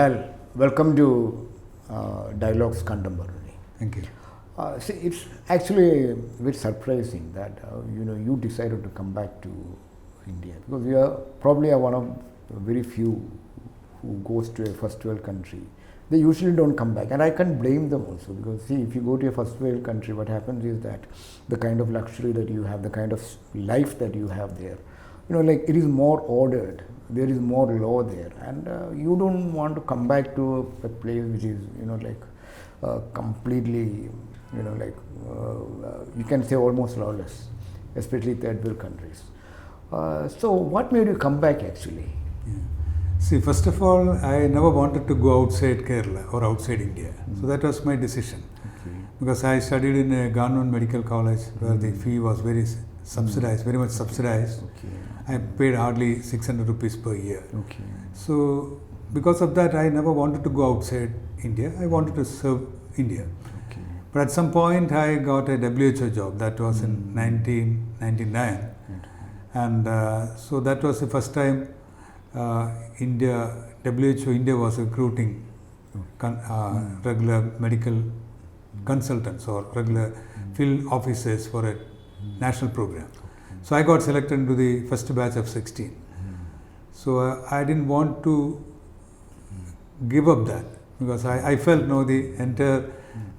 Lal, welcome to Dialogues Contemporary. Thank you. See, it's actually very surprising that you decided to come back to India, because you are probably one of very few who goes to a first world country. They usually don't come back, and I can't blame them also, because see, if you go to a first world country, what happens is that the kind of luxury that you have, the kind of life that you have there, like it is more ordered. There is more law there, and you don't want to come back to a place which is completely you can say almost lawless, especially third world countries. So what made you come back actually? Yeah. See, first of all, I never wanted to go outside Kerala or outside India. So that was my decision. Okay. Because I studied in a government medical college where the fee was very subsidized, very much subsidized. Okay. I paid hardly 600 rupees per year. Okay. So because of that, I never wanted to go outside India. I wanted to serve India. Okay. But at some point, I got a WHO job. That was in 1999. And so that was the first time WHO India was recruiting regular medical consultants or regular field officers for a national program. So I got selected into the first batch of 16. So I didn't want to give up that, because I felt the entire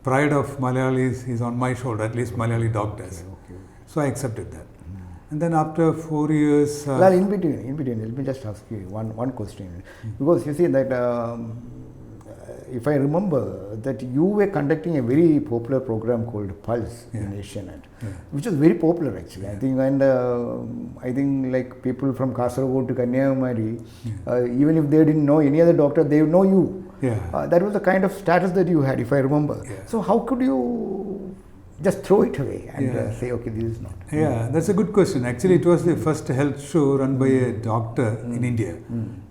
pride of Malayalis is on my shoulder, at least Malayali doctors. Okay. So I accepted that. And then after 4 years... Well, in between, let me just ask you one question. Because you see that, if I remember, that you were conducting a very popular program called Pulse in Asianet, which was very popular actually. I think, and I think like people from Kasaragod to Kanyakumari, even if they didn't know any other doctor, they would know you. That was the kind of status that you had, if I remember. So how could you just throw it away and say, okay, this is not? Yeah, that's a good question. Actually, it was the first health show run by a doctor in India.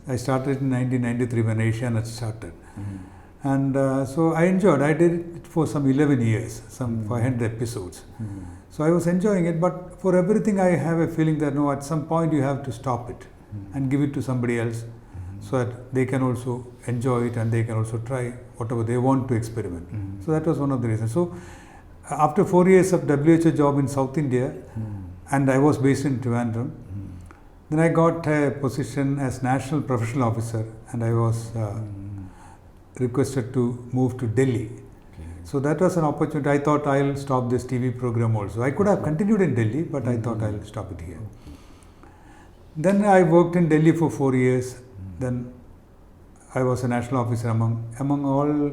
I started in 1993 when Asianet started. And so I enjoyed. I did it for some 11 years, some 500 episodes. So I was enjoying it, but for everything I have a feeling that at some point you have to stop it and give it to somebody else, so that they can also enjoy it and they can also try whatever they want to experiment. So that was one of the reasons. So after 4 years of WHO job in South India, and I was based in Trivandrum, then I got a position as National Professional Officer, and I was requested to move to Delhi. So that was an opportunity. I thought I'll stop this TV program also. I could have continued in Delhi, but I thought I'll stop it here. Then I worked in Delhi for 4 years. Then I was a national officer among all.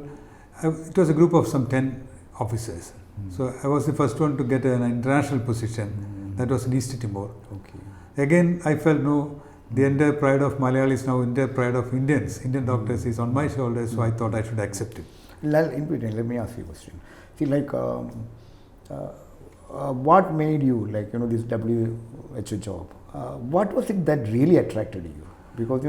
It was a group of some 10 officers. So I was the first one to get an international position. That was in East Timor. Again, I felt the entire pride of Malayalis, now entire pride of Indian doctors is on my shoulders, so I thought I should accept it. Lal, in between, let me ask you a question. See, like, what made you, this WHO job? What was it that really attracted you? Because,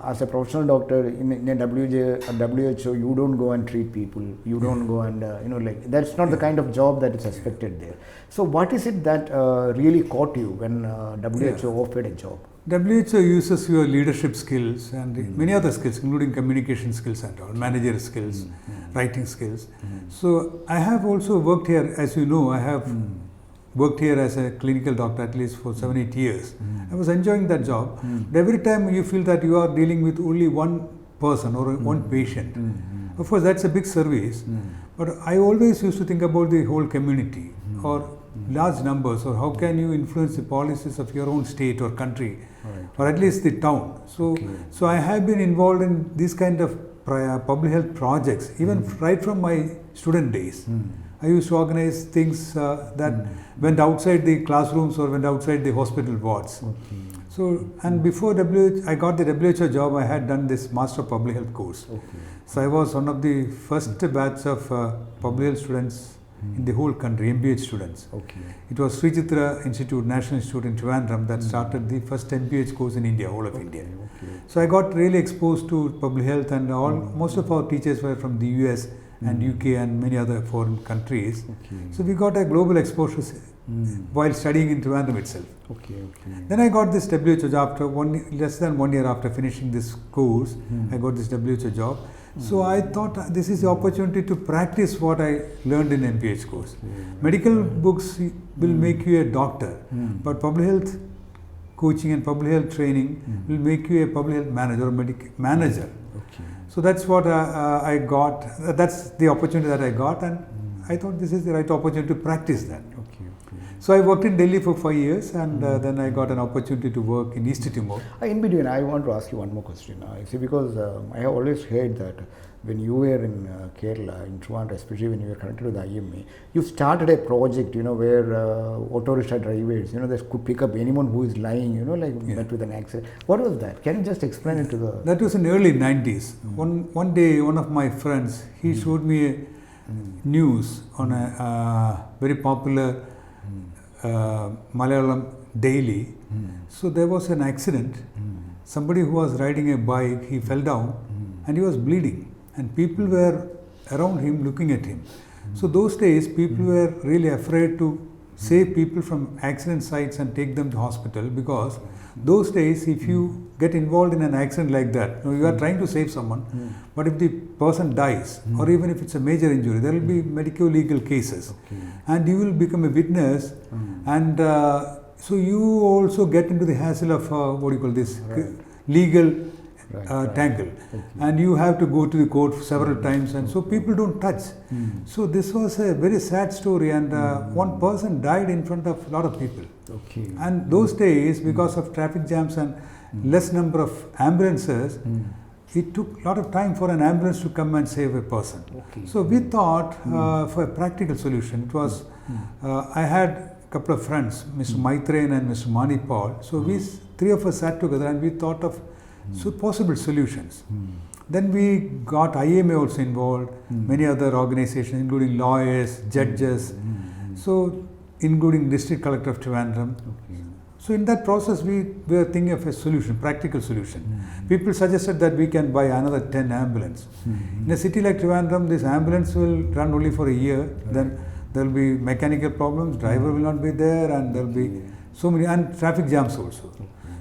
as a professional doctor in a WHO, you don't go and treat people. You don't go and, that's not the kind of job that is expected there. So what is it that really caught you when WHO offered a job? WHO uses your leadership skills and many other skills, including communication skills and all, managerial skills, writing skills. So I have also worked here, as you know, I have worked here as a clinical doctor at least for 7-8 years. I was enjoying that job. But every time you feel that you are dealing with only one person or one patient. Of course, that's a big service. But I always used to think about the whole community or large numbers, or how can you influence the policies of your own state or country, or at least the town. So I have been involved in these kind of public health projects, even right from my student days. I used to organize things that went outside the classrooms or went outside the hospital wards. So, and before I got the WHO job, I had done this Master of Public Health course. So I was one of the first batch of public health students in the whole country, MPH students. It was Sri Chitra Institute, National Institute in Trivandrum that started the first MPH course in India, all of India. So I got really exposed to public health, and most of our teachers were from the US and UK and many other foreign countries. So we got a global exposure while studying in Trivandrum itself. Okay, okay. Then I got this WHO job after less than 1 year after finishing this course. I got this WHO job. So I thought this is the opportunity to practice what I learned in MPH course. Medical books will make you a doctor, but public health coaching and public health training will make you a public health manager or manager. Okay. So that's what I got. That's the opportunity that I got, and I thought this is the right opportunity to practice that. Okay, okay. So I worked in Delhi for 5 years, and then I got an opportunity to work in East Timor. In between, I want to ask you one more question. See, because I have always heard that when you were in Kerala, in Trivandrum, especially when you were connected with the IMA, you started a project, where auto rickshaw drivers, they could pick up anyone who is lying, met with an accident. What was that? Can you just explain it to the... That was in the early 90s. One day, one of my friends, he showed me a news on a very popular Malayalam daily. So there was an accident. Somebody who was riding a bike, he fell down and he was bleeding. And people were around him looking at him. So those days, people were really afraid to save people from accident sites and take them to hospital, because those days, if you get involved in an accident like that, you are trying to save someone, but if the person dies, or even if it's a major injury, there will be medico-legal cases, and you will become a witness, and so you also get into the hassle of legal tangle, and you have to go to the court several times, and so people don't touch. So this was a very sad story, and one person died in front of a lot of people. Okay. And those days, because of traffic jams and less number of ambulances, it took a lot of time for an ambulance to come and save a person. Okay. So we thought for a practical solution, it was I had a couple of friends, Mr. Maitreyan and Mr. Mani Paul. So we three of us sat together and we thought of possible solutions. Then we got IMA also involved, many other organizations, including lawyers, judges, so including District Collector of Trivandrum. So in that process, we were thinking of a solution, practical solution. People suggested that we can buy another 10 ambulances. In a city like Trivandrum, this ambulance will run only for a year. Then there will be mechanical problems, driver will not be there, and there will be so many, and traffic jams also.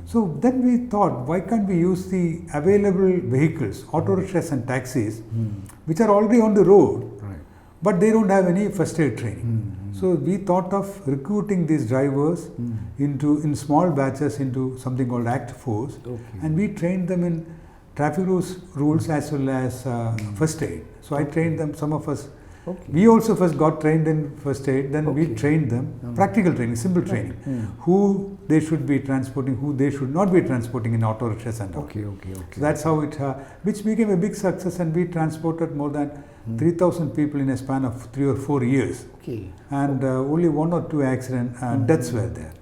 So then we thought, why can't we use the available vehicles, auto rickshaws and taxis, which are already on the road, but they don't have any first aid training. So we thought of recruiting these drivers in small batches into something called Act Force, and we trained them in traffic rules as well as first aid. So I trained them, some of us. We also first got trained in first aid, then we trained them, practical training, simple training, who they should be transporting, who they should not be transporting in auto rickshaws and all. So that's how it, which became a big success, and we transported more than 3,000 people in a span of 3 or 4 years. And only 1 or 2 accident deaths were there.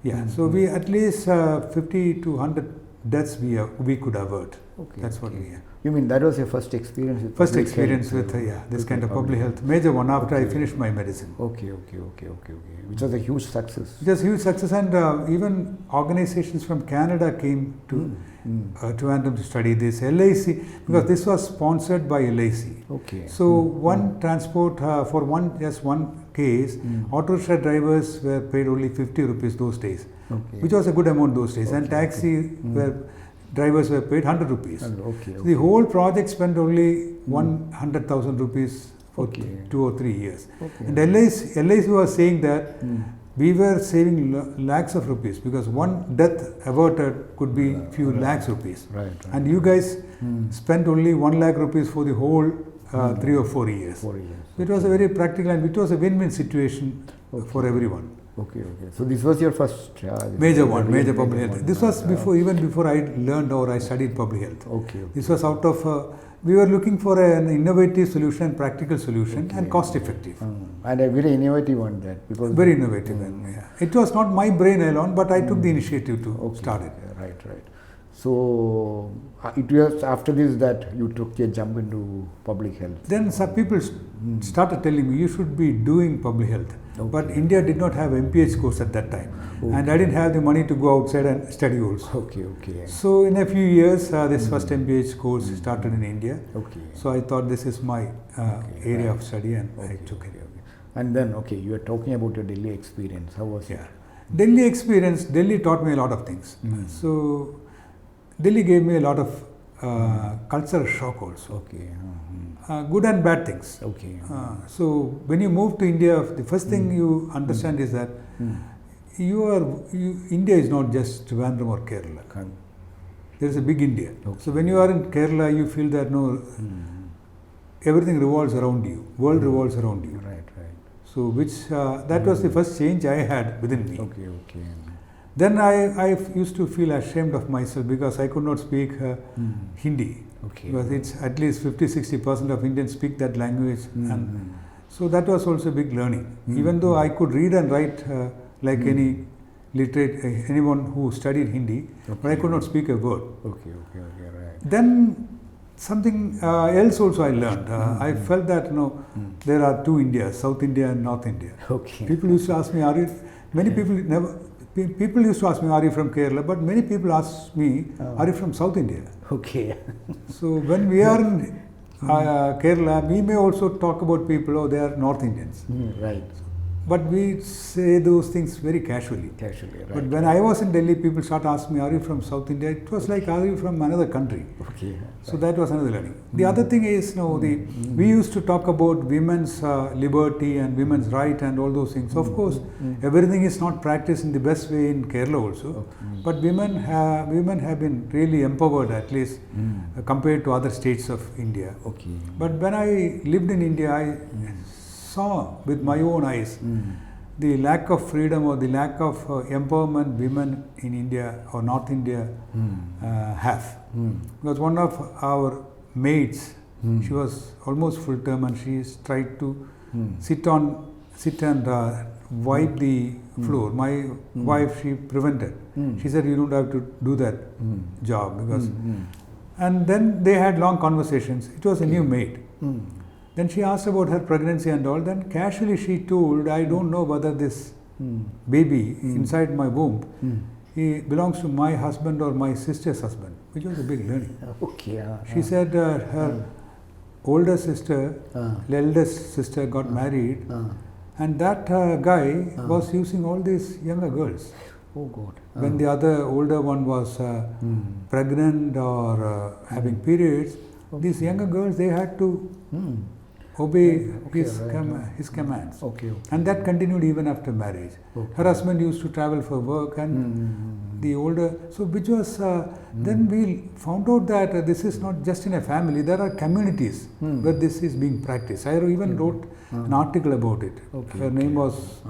Yeah, so we at least 50 to 100 deaths we could avert. That's what we had. You mean that was your first experience with First experience with this kind of public health, major one after I finished my medicine. Which was a huge success. It was a huge success, and even organizations from Canada came to Trivandrum to study this. LIC, because this was sponsored by LIC. So one transport for just one case, auto rickshaw drivers were paid only 50 rupees those days, which was a good amount those days, and taxi drivers were paid 100 rupees. So the whole project spent only 100,000 rupees for 2 or 3 years. And LIC was saying that we were saving lakhs of rupees, because one death averted could be few lakhs rupees. And you guys spent only 1 lakh rupees for the whole 3 or 4 years. So it was a very practical, and it was a win-win situation for everyone. So this was your first major public health. This was even before I learned or I studied public health. This was out of we were looking for an innovative solution, practical solution, and cost effective. And a very innovative one, that because very innovative. It was not my brain alone, but I took the initiative to start it. So it was after this that you took a jump into public health. Then some people started telling me, you should be doing public health. But India did not have MPH course at that time, and I didn't have the money to go outside and study also. So in a few years, this first MPH course started in India. So I thought this is my area of study, and I took it. And then, okay, you are talking about your Delhi experience. How was it? Delhi experience, Delhi taught me a lot of things. So, Delhi gave me a lot of cultural shock also. Okay. Good and bad things. Okay. So, when you move to India, the first thing you understand is that India is not just Trivandrum or Kerala. There is a big India. Okay. So, when you are in Kerala, you feel that everything revolves around you, world revolves around you. Right. So, that was the first change I had within me. Okay. Then I used to feel ashamed of myself because I could not speak Hindi. Okay. Because it's at least 50-60% of Indians speak that language, and so that was also a big learning. Even though I could read and write like any literate, anyone who studied Hindi, but I could not speak a word. Okay, right. Then something else also I learned. I felt that there are two Indias, South India and North India. Okay. People used to ask me, people used to ask me, are you from Kerala? But many people ask me, are you from South India? Okay. So when we are in Kerala, we may also talk about people, they are North Indians. Right. But we say those things very casually. Right. But when I was in Delhi, people start asking me, are you from South India? It was like, are you from another country? Okay. So that was another learning. The other thing is, we used to talk about women's liberty and women's right and all those things. Of course, everything is not practiced in the best way in Kerala also. But women have been really empowered, at least compared to other states of India. Okay. But when I lived in India, I saw with my own eyes the lack of freedom or the lack of empowerment women in India or North India have. Because one of our maids, she was almost full term and she tried to sit and wipe the floor. My wife, she prevented. She said, you don't have to do that job because. And then they had long conversations. It was a new maid. Then she asked about her pregnancy and all. Then casually she told, I don't know whether this baby inside my womb, he belongs to my husband or my sister's husband, which was a big learning. Okay. She said her older sister, the eldest sister got married, and that guy was using all these younger girls. Oh God. When the other older one was pregnant or having periods, these younger girls, they had to obey his commands. Okay. And that continued even after marriage. Her husband used to travel for work and the older, so which was, then we found out that this is not just in a family, there are communities where this is being practiced. I even wrote an article about it. Her name was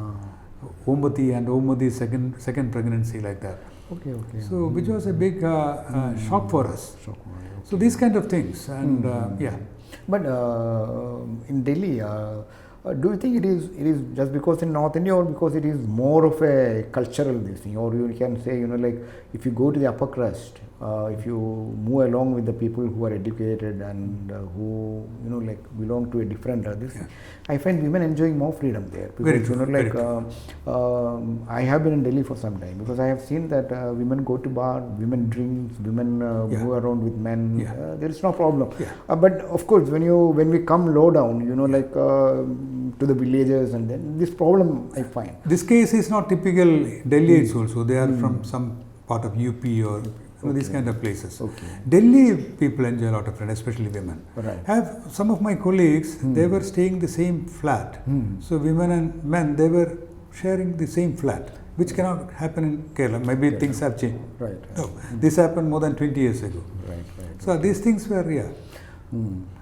Omati and Omati's second pregnancy, like that. Okay. So which was a big shock for us. So these kind of things, and But in Delhi, do you think it is just because in North India, or because it is more of a cultural thing, or you can say, like if you go to the upper crust, if you move along with the people who are educated and who like belong to a different I find women enjoying more freedom there, because I have been in Delhi for some time, because I have seen that women go to bar, women drink, women move around with men. There is no problem. But of course, when we come low down, like to the villages, and then this problem I find. This case is not typical Delhiites also. They are from some part of UP or these kind of places. Delhi people enjoy a lot of freedom, especially women. Have some of my colleagues, they were staying in the same flat. So women and men, they were sharing the same flat, which cannot happen in Kerala. Maybe things have changed. No, this happened more than 20 years ago. So these things were,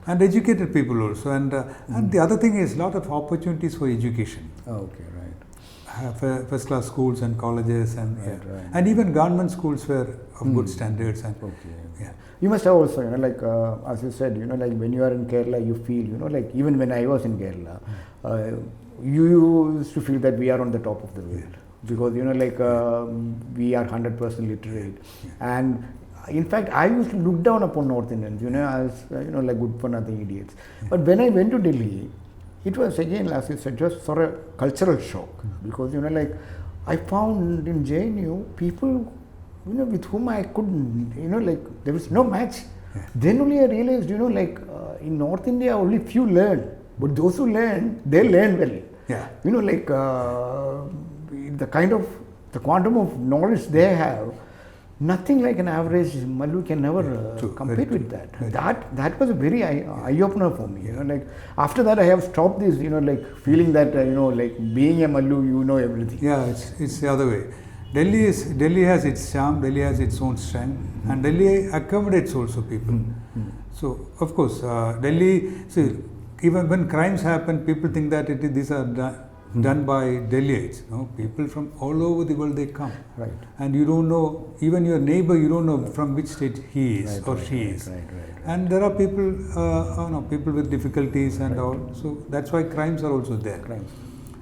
and educated people also. And the other thing is a lot of opportunities for education. First class schools and colleges, and and even government schools were of good standards. And you must have also, like as you said, like when you are in Kerala, you feel, like even when I was in Kerala, you used to feel that we are on the top of the world, because like we are 100% literate, and in fact I used to look down upon North Indians, as like good for nothing idiots. But when I went to Delhi, it was again, as you said, just for a cultural shock, because like I found in JNU people with whom I couldn't, like there was no match. Then only I realized, like in North India only few learn, but those who learn, they learn well. Yeah. You know, like the quantum of knowledge they have, nothing like an average Mallu can never True, compete very with true, that. very That was a very eye opener for me. You know, like after that I have stopped this. You know, like feeling that like being a Mallu, you know everything. Yeah, it's the other way. Delhi has its charm, Delhi has its own strength, and Delhi accommodates also people. So of course, Delhi. See, even when crimes happen, people think that these are done by Delhiites. No, people from all over the world they come, Right. and you don't know, even your neighbor, you don't know from which state he is or she is. Right. And there are people, people with difficulties and all. So that's why crimes are also there. Crimes.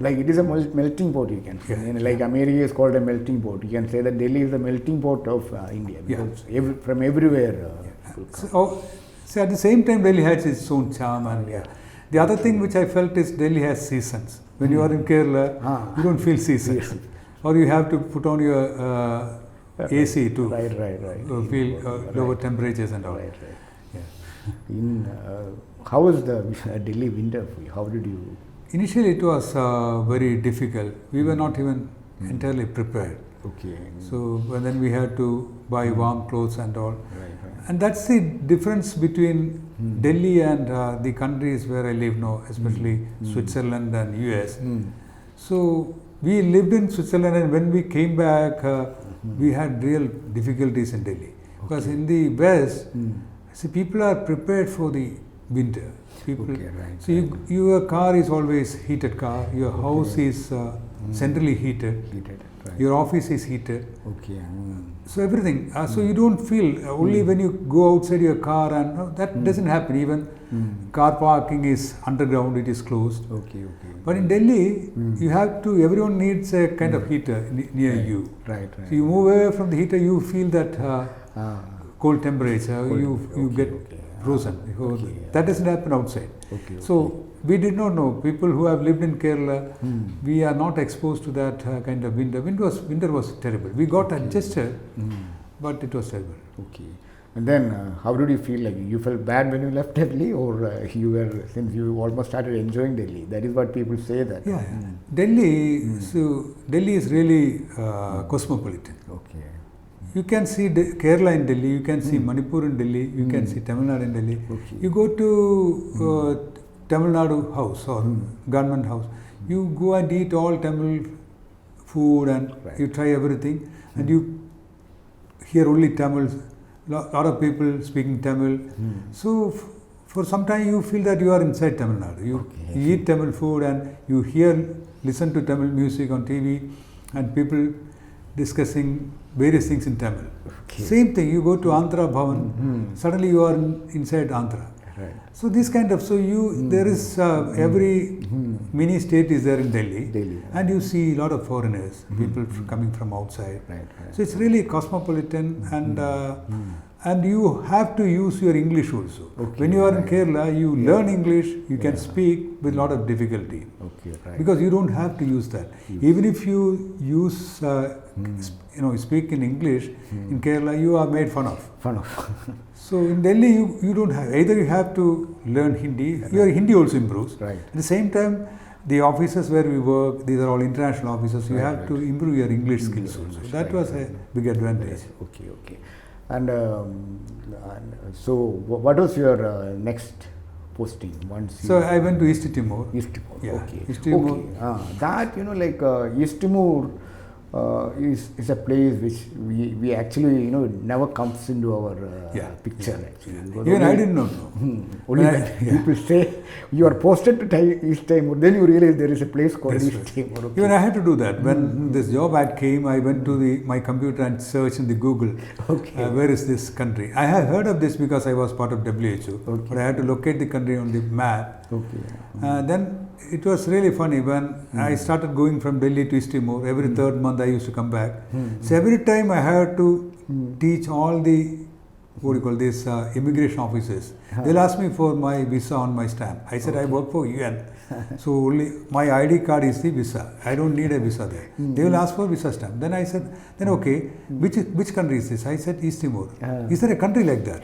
Like it is a melting pot, you can say. Yeah, And like America is called a melting pot. You can say that Delhi is the melting pot of India because from everywhere. People come. So at the same time, Delhi has its own charm, and the other thing which I felt is Delhi has seasons. When you are in Kerala, you don't feel seasons, or you have to put on your AC to feel lower temperatures and all. Right. How was the Delhi winter for you? How did you? Initially, it was very difficult. We were not even entirely prepared. Okay. So then we had to buy warm clothes and all. Right. And that's the difference between Delhi and the countries where I live now, especially Switzerland and US. So we lived in Switzerland, and when we came back, we had real difficulties in Delhi. Because in the West, see, people are prepared for the winter. So your car is always heated car, your house is centrally heated. Your office is heated. Okay. So everything. So you don't feel only when you go outside your car, and that doesn't happen. Even car parking is underground; it is closed. Okay. But in Delhi, you have to. Everyone needs a kind of heater near you. Right. So you move away from the heater, you feel that cold temperature. You get frozen. That doesn't happen outside. So we did not know. People who have lived in Kerala, we are not exposed to that kind of winter. Winter was terrible. We got adjusted, but it was terrible. Okay. And then, how did you feel? Like you felt bad when you left Delhi, or since you almost started enjoying Delhi? That is what people say that. Yeah. Delhi. So Delhi is really cosmopolitan. Okay. You can see Kerala in Delhi. You can see Manipur in Delhi. You can see Tamil Nadu in Delhi. Okay. You go to Tamil Nadu house or government house. You go and eat all Tamil food, and you try everything, and you hear only Tamil. Lot of people speaking Tamil. So for some time you feel that you are inside Tamil Nadu. You eat Tamil food, and you listen to Tamil music on TV, and people discussing various things in Tamil. Same thing, you go to Andhra Bhavan, suddenly you are inside Andhra. Right. So this kind of, there is every mini state is there in Delhi. And you see a lot of foreigners, people coming from outside. Right. So it's really cosmopolitan, and you have to use your English also. When you are in Kerala, you learn English, you can speak with a lot of difficulty. Because you don't have to use that. Even if you use, speak in English, in Kerala, you are made fun of. So in Delhi, you don't have, either you have to learn Hindi, your Hindi also improves. Right. At the same time, the offices where we work, these are all international offices, you have to improve your English skills also. That was a big advantage. Okay. And so, what was your next posting once? So I went to East Timor. East Timor. Yeah. Okay. East Timor. That East Timor is a place which we actually never comes into our picture actually. Even I did not know. Only when people say you are posted to East Timor, then you realize there is a place called East Timor. Even I had to do that. When this job ad came, I went to my computer and searched in the Google. Where is this country? I have heard of this because I was part of WHO, but I had to locate the country on the map. Then it was really funny when I started going from Delhi to East Timor. Every third month I used to come back. So every time I had to teach all the what do you call this, immigration officers. They'll ask me for my visa on my stamp. I said, I work for UN. So only my ID card is the visa. I don't need a visa there. They will ask for visa stamp. Then I said, then okay, which country is this? I said, East Timor. Is there a country like that?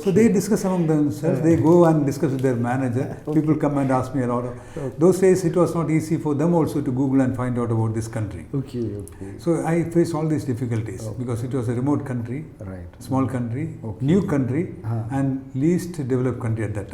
So they discuss among themselves. They go and discuss with their manager. People come and ask me a lot of. Those days it was not easy for them also to Google and find out about this country. Okay. So I faced all these difficulties because it was a remote country, Right. small country, new country, and least developed country at that time.